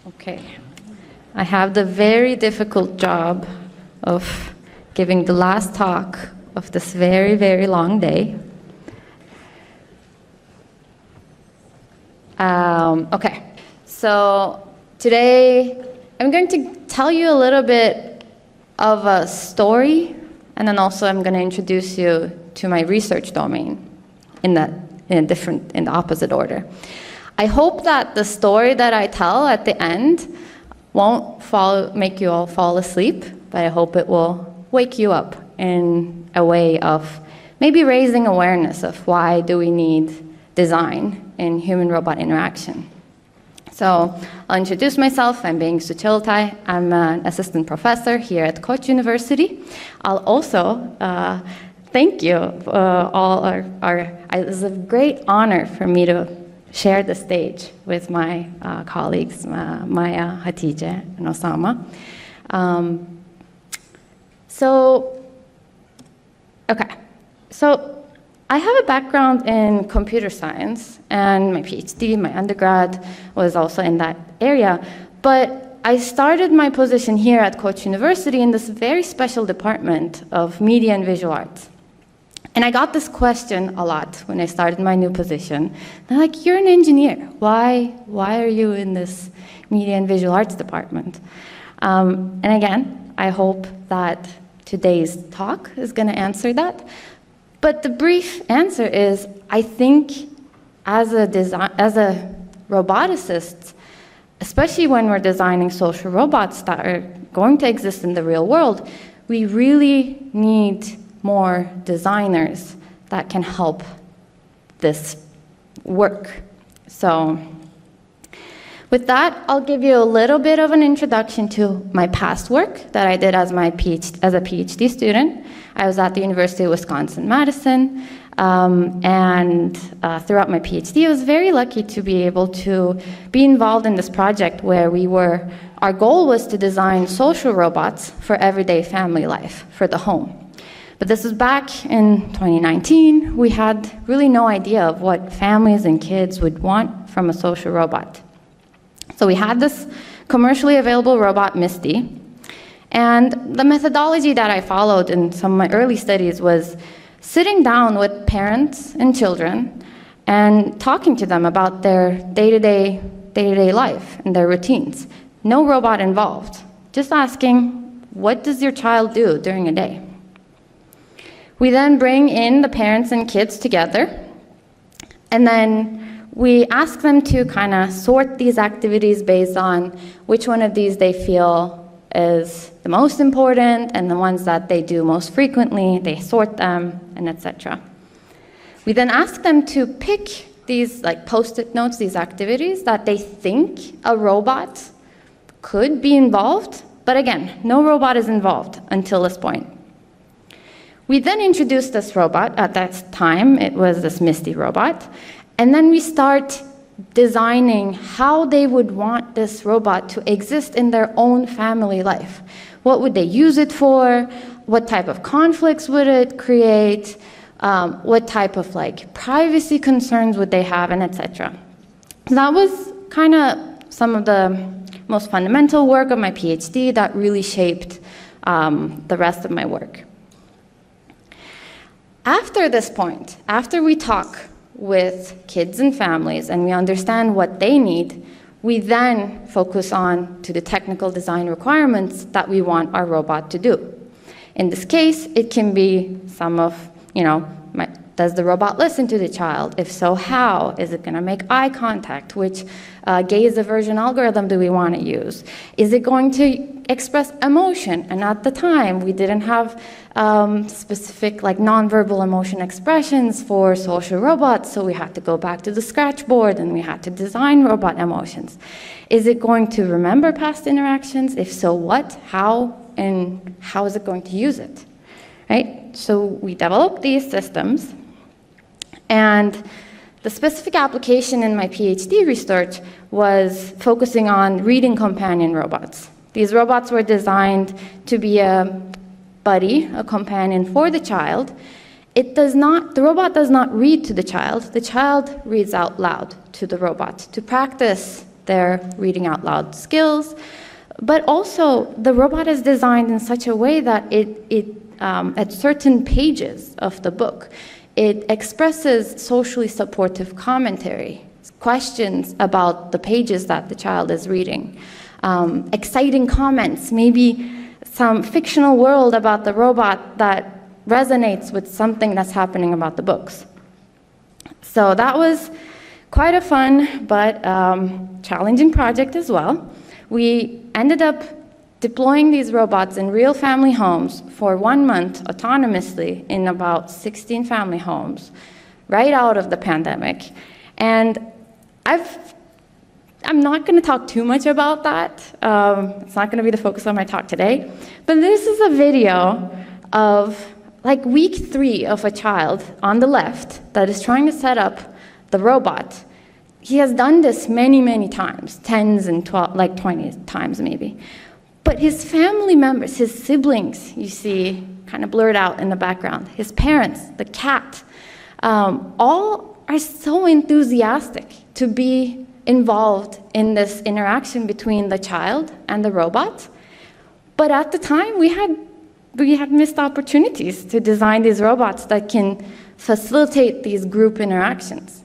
Okay. I have the very difficult job of giving the last talk of this very, very long day. Okay, so today I'm going to tell you a little bit of a story, and then also I'm going to introduce you to my research domain in the opposite order. I hope that the story that I tell at the end won't make you all fall asleep, but I hope it will wake you up in a way of maybe raising awareness of why do we need design in human-robot interaction. So I'll introduce myself. I'm Bengi Suçalıtay. I'm an assistant professor here at Koç University. I'll also thank you all. It was a great honor for me to share the stage with my colleagues, Maya, Hatice, and Osama. So I have a background in computer science, and my PhD, my undergrad, was also in that area. But I started my position here at Koç University in this very special department of media and visual arts. And I got this question a lot when I started my new position. They're like, you're an engineer. Why are you in this media and visual arts department? And again, I hope that today's talk is going to answer that. But the brief answer is, I think as a roboticist, especially when we're designing social robots that are going to exist in the real world, we really need more designers that can help this work. So with that, I'll give you a little bit of an introduction to my past work that I did as a PhD student. I was at the University of Wisconsin-Madison, and throughout my PhD, I was very lucky to be able to be involved in this project where our goal was to design social robots for everyday family life, for the home. But this was back in 2019. We had really no idea of what families and kids would want from a social robot. So we had this commercially available robot, Misty. And the methodology that I followed in some of my early studies was sitting down with parents and children and talking to them about their day-to-day life and their routines. No robot involved. Just asking, what does your child do during a day? We then bring in the parents and kids together, and then we ask them to kind of sort these activities based on which one of these they feel is the most important, and the ones that they do most frequently, they sort them, and etc. We then ask them to pick these like post-it notes, these activities that they think a robot could be involved, but again, no robot is involved until this point. We then introduced this robot. At that time, it was this Misty robot. And then we start designing how they would want this robot to exist in their own family life. What would they use it for? What type of conflicts would it create? What type of privacy concerns would they have, and etc. So that was kind of some of the most fundamental work of my PhD that really shaped the rest of my work. After this point, after we talk with kids and families and we understand what they need, we then focus on to the technical design requirements that we want our robot to do. In this case, it can be some of, does the robot listen to the child? If so, how? Is it going to make eye contact? Which gaze aversion algorithm do we want to use? Is it going to express emotion? And at the time, we didn't have specific nonverbal emotion expressions for social robots, so we had to go back to the scratch board and we had to design robot emotions. Is it going to remember past interactions? If so, what? How? And how is it going to use it? Right? So we developed these systems. And the specific application in my PhD research was focusing on reading companion robots. These robots were designed to be a buddy, a companion for the child. The robot does not read to the child reads out loud to the robot to practice their reading out loud skills. But also, the robot is designed in such a way that at certain pages of the book, it expresses socially supportive commentary, questions about the pages that the child is reading, exciting comments, maybe some fictional world about the robot that resonates with something that's happening about the books. So that was quite a fun but challenging project as well. We ended up deploying these robots in real family homes for 1 month autonomously in about 16 family homes right out of the pandemic. And I'm not going to talk too much about that. It's not going to be the focus of my talk today. But this is a video of like week 3 of a child on the left that is trying to set up the robot. He has done this many, many times, 10s and 20 times maybe. But his family members, his siblings, you see kind of blurred out in the background, his parents, the cat, all are so enthusiastic to be involved in this interaction between the child and the robot. But at the time, we had missed opportunities to design these robots that can facilitate these group interactions.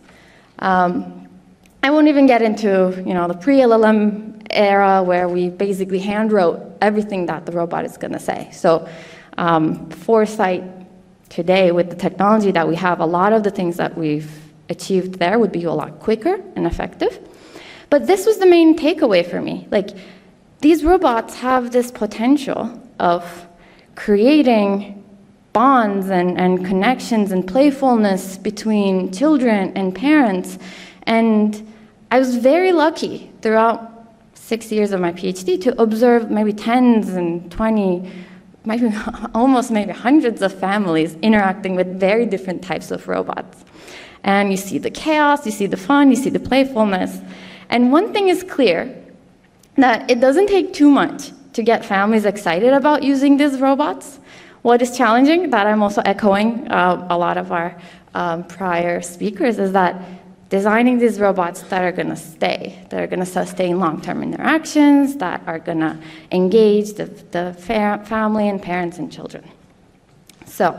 I won't even get into the pre-LLM era where we basically hand-wrote everything that the robot is going to say. So foresight today with the technology that we have, a lot of the things that we've achieved there would be a lot quicker and effective. But this was the main takeaway for me. Like, these robots have this potential of creating bonds and connections and playfulness between children and parents. And I was very lucky throughout 6 years of my PhD to observe maybe 10s and 20, maybe almost maybe hundreds of families interacting with very different types of robots. And you see the chaos, you see the fun, you see the playfulness. And one thing is clear, that it doesn't take too much to get families excited about using these robots. What is challenging, that I'm also echoing a lot of our prior speakers, is that designing these robots that are going to stay, that are going to sustain long-term interactions, that are going to engage the family and parents and children. So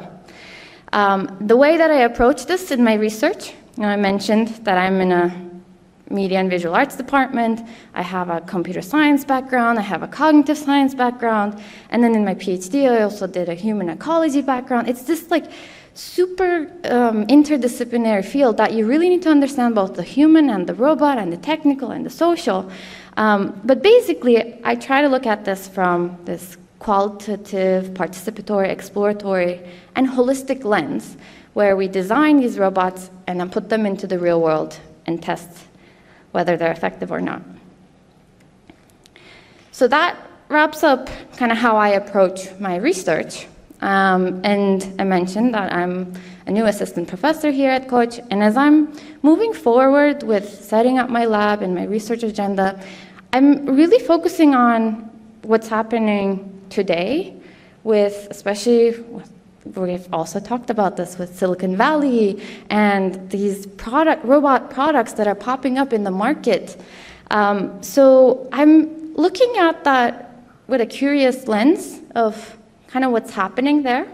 the way that I approach this in my research, I mentioned that I'm in a media and visual arts department. I have a computer science background. I have a cognitive science background. And then in my PhD, I also did a human ecology background. It's this like super interdisciplinary field that you really need to understand both the human and the robot and the technical and the social. But basically, I try to look at this from this qualitative, participatory, exploratory, and holistic lens where we design these robots and then put them into the real world and test whether they're effective or not. So that wraps up kind of how I approach my research. And I mentioned that I'm a new assistant professor here at Koç, and as I'm moving forward with setting up my lab and my research agenda, I'm really focusing on what's happening today with, especially, we've also talked about this with Silicon Valley and these robot products that are popping up in the market. So I'm looking at that with a curious lens of kind of what's happening there.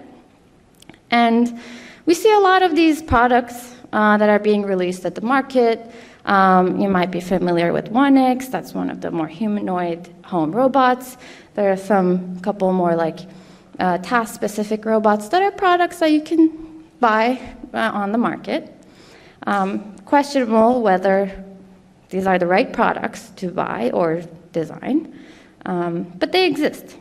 And we see a lot of these products that are being released at the market. You might be familiar with 1X, that's one of the more humanoid home robots. There are couple more like task-specific robots that are products that you can buy on the market. Questionable whether these are the right products to buy or design, but they exist.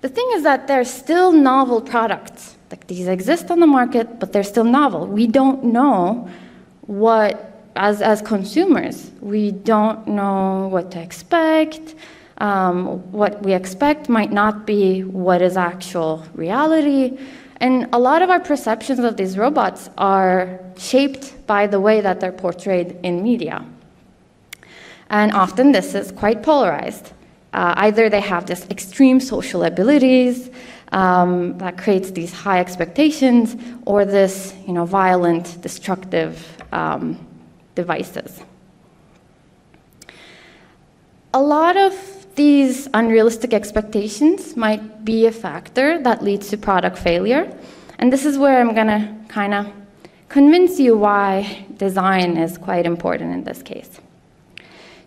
The thing is that they're still novel products. Like, these exist on the market, but they're still novel. We don't know what, as consumers, we don't know what to expect. What we expect might not be what is actual reality. And a lot of our perceptions of these robots are shaped by the way that they're portrayed in media. And often this is quite polarized. Either they have this extreme social abilities that creates these high expectations, or this, violent, destructive devices. a lot of these unrealistic expectations might be a factor that leads to product failure. And this is where I'm going to kind of convince you why design is quite important in this case.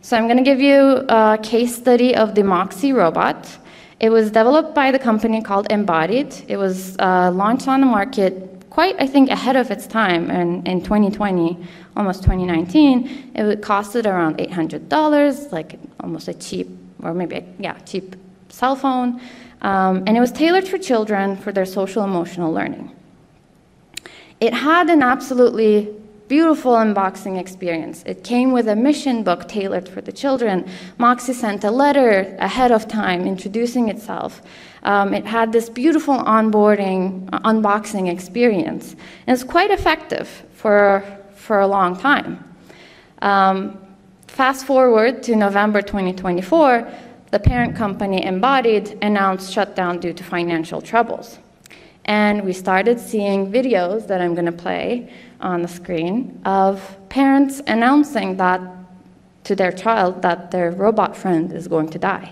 So I'm going to give you a case study of the Moxie robot. It was developed by the company called Embodied. It was launched on the market quite, I think, ahead of its time in 2020, almost 2019. It costed around $800, like almost a cheap, or maybe, cheap cell phone. And it was tailored for children for their social emotional learning. It had an absolutely beautiful unboxing experience. It came with a mission book tailored for the children. Moxie sent a letter ahead of time introducing itself. It had this beautiful onboarding, unboxing experience. And it's quite effective for a long time. Fast forward to November 2024, the parent company Embodied announced shutdown due to financial troubles. And we started seeing videos that I'm going to play on the screen of parents announcing that to their child that their robot friend is going to die.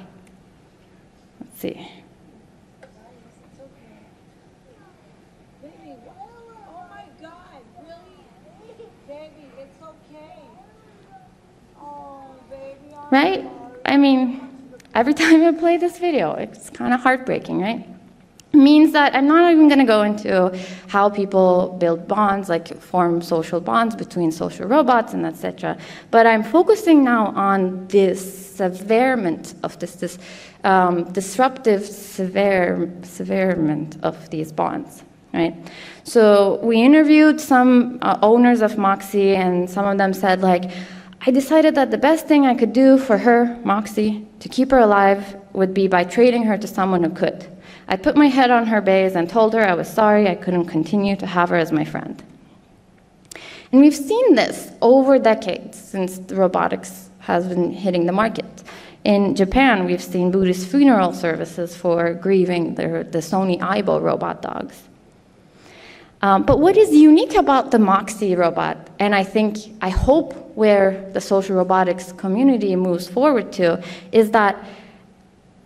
Let's see. Baby, oh my God, really? Baby, it's okay. Oh, baby. Right? I mean, every time I play this video, it's kind of heartbreaking, right? It means that I'm not even going to go into how people build bonds, like form social bonds between social robots and etc. But I'm focusing now on this severement of this disruptive severement of these bonds, right? So we interviewed some owners of Moxie, and some of them said, like, I decided that the best thing I could do for her, Moxie, to keep her alive would be by trading her to someone who could. I put my head on her base and told her I was sorry I couldn't continue to have her as my friend. And we've seen this over decades since the robotics has been hitting the market. In Japan, we've seen Buddhist funeral services for grieving the Sony Aibo robot dogs. But what is unique about the Moxie robot, and I hope where the social robotics community moves forward to, is that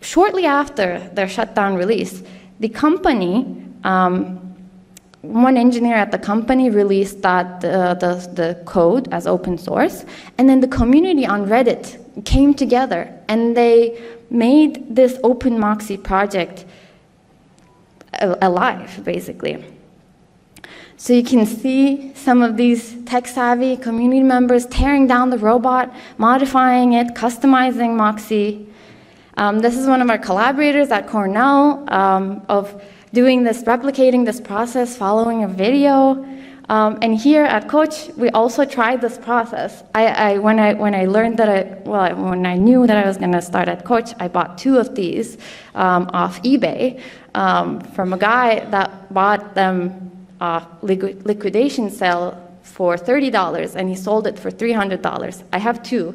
shortly after their shutdown release, the company, one engineer at the company released the code as open source, and then the community on Reddit came together and they made this open Moxie project alive, basically. So you can see some of these tech-savvy community members tearing down the robot, modifying it, customizing Moxie. This is one of our collaborators at Cornell of doing this, replicating this process, following a video. And here at Coach, we also tried this process. When I learned that when I knew that I was going to start at Coach, I bought 2 of these off eBay from a guy that bought them liquidation sale for $30, and he sold it for $300. I have 2,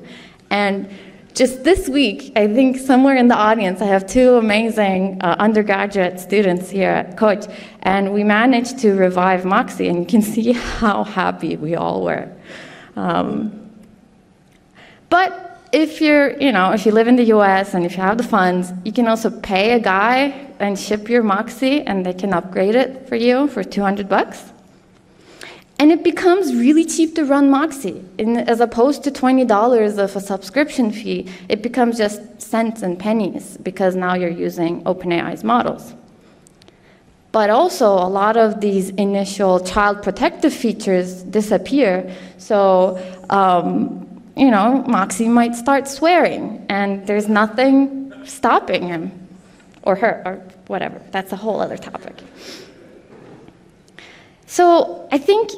and just this week, I think somewhere in the audience, I have 2 amazing undergraduate students here at Coach, and we managed to revive Moxie, and you can see how happy we all were. But if if you live in the US and if you have the funds, you can also pay a guy and ship your Moxie, and they can upgrade it for you for $200. And it becomes really cheap to run Moxie. As opposed to $20 of a subscription fee, it becomes just cents and pennies because now you're using OpenAI's models. But also, a lot of these initial child protective features disappear. So, Moxie might start swearing, and there's nothing stopping him or her or whatever. That's a whole other topic. So I think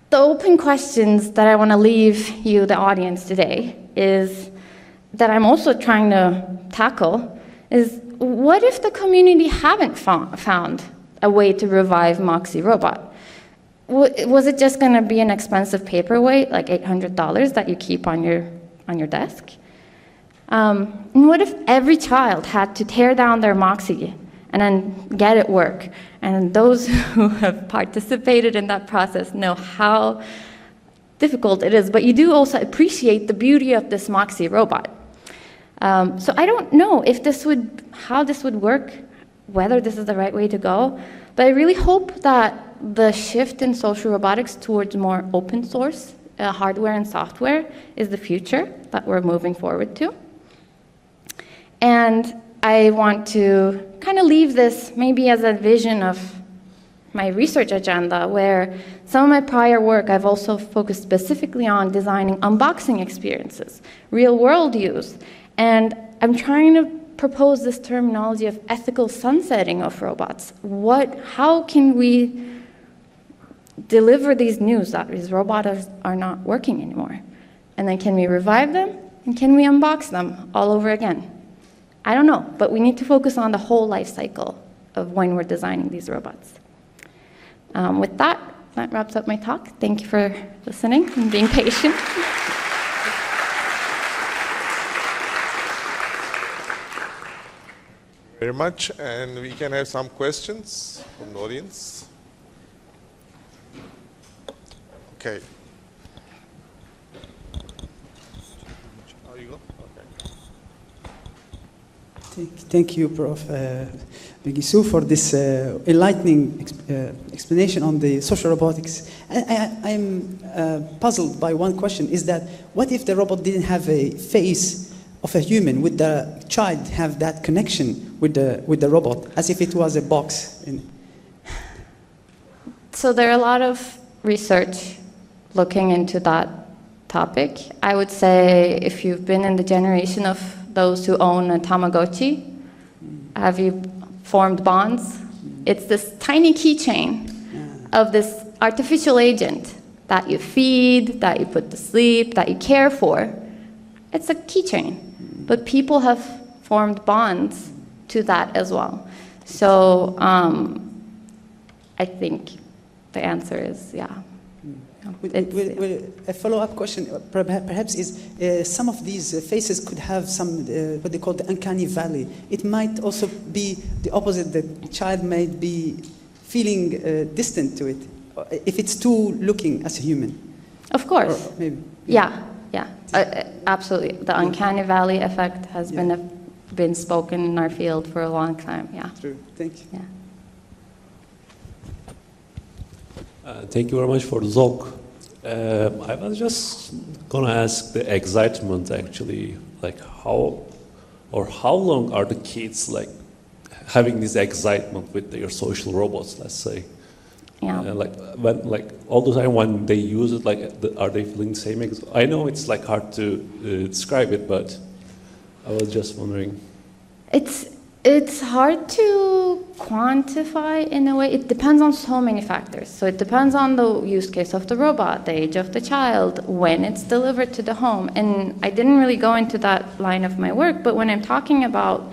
the open questions that I want to leave you, the audience, today, is that I'm also trying to tackle is, what if the community haven't found a way to revive Moxie Robot? Was it just going to be an expensive paperweight, like $800 that you keep on your desk? And what if every child had to tear down their Moxie and then get it work? And those who have participated in that process know how difficult it is, but you do also appreciate the beauty of this Moxie robot. So I don't know if how this would work, whether this is the right way to go, but I really hope that the shift in social robotics towards more open source hardware and software is the future that we're moving forward to. And I want to kind of leave this maybe as a vision of my research agenda, where some of my prior work I've also focused specifically on designing unboxing experiences, real-world use, and I'm trying to propose this terminology of ethical sunsetting of robots. How can we deliver these news that these robots are not working anymore? And then can we revive them? And can we unbox them all over again? I don't know, but we need to focus on the whole life cycle of when we're designing these robots. With that wraps up my talk. Thank you for listening and being patient. Very much, and we can have some questions from the audience. Okay. How you go? Okay. Thank you, Prof. Begisu, for this enlightening explanation on the social robotics. I'm puzzled by one question, is that what if the robot didn't have a face of a human? Would the child have that connection with the robot, as if it was a box? So there are a lot of research looking into that topic. I would say if you've been in the generation of those who own a Tamagotchi, have you formed bonds? It's this tiny keychain of this artificial agent that you feed, that you put to sleep, that you care for. It's a keychain, but people have formed bonds to that as well. So I think the answer is yeah. A follow-up question perhaps is some of these faces could have some what they call the uncanny valley. It might also be the opposite, the child might be feeling distant to it if it's too looking as a human. Of course. Or maybe. Yeah. Absolutely. The uncanny valley effect has been spoken in our field for a long time. Yeah. True. Thank you. Yeah. Thank you very much for the talk. I was just going to ask the excitement, actually, like how long are the kids like having this excitement with their social robots, let's say? Yeah. Like all the time when they use it, are they feeling the same? I know it's like hard to describe it, but I was just wondering. It's hard to quantify in a way. It depends on so many factors. So it depends on the use case of the robot, the age of the child, when it's delivered to the home. And I didn't really go into that line of my work, but when I'm talking about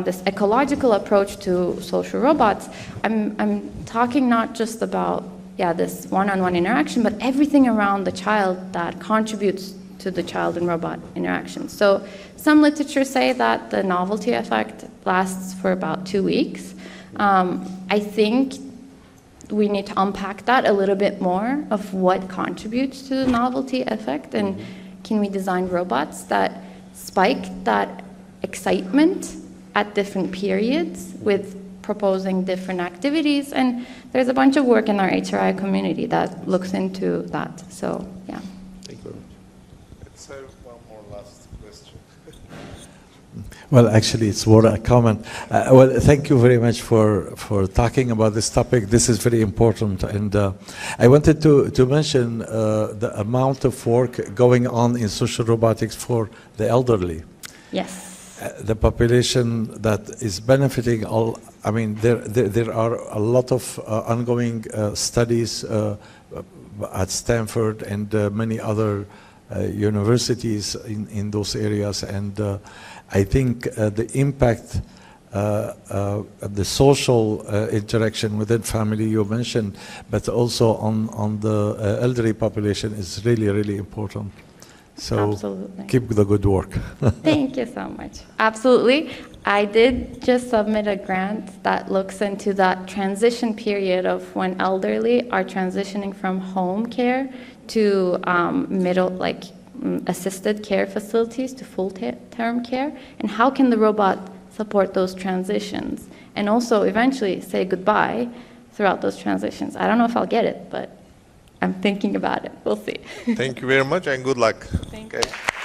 this ecological approach to social robots, I'm talking not just about this one-on-one interaction, but everything around the child that contributes to the child and robot interaction. So some literature say that the novelty effect lasts for about 2 weeks. I think we need to unpack that a little bit more of what contributes to the novelty effect, and can we design robots that spike that excitement at different periods with proposing different activities. And there's a bunch of work in our HRI community that looks into that. So yeah. Thank you very much. Let's have one more last question. Well, actually, it's more a comment. Well, thank you very much for talking about this topic. This is very important. And I wanted to mention the amount of work going on in social robotics for the elderly. Yes. The population that is benefiting I mean, there are a lot of ongoing studies at Stanford and many other universities in those areas, and I think the impact the social interaction within family you mentioned, but also on the elderly population is really, really important. So Absolutely. Keep the good work. Thank you so much. Absolutely. I did just submit a grant that looks into that transition period of when elderly are transitioning from home care to assisted care facilities to full-term care, and how can the robot support those transitions, and also eventually say goodbye throughout those transitions. I don't know if I'll get it, but I'm thinking about it. We'll see. Thank you very much and good luck. Thank Okay. you.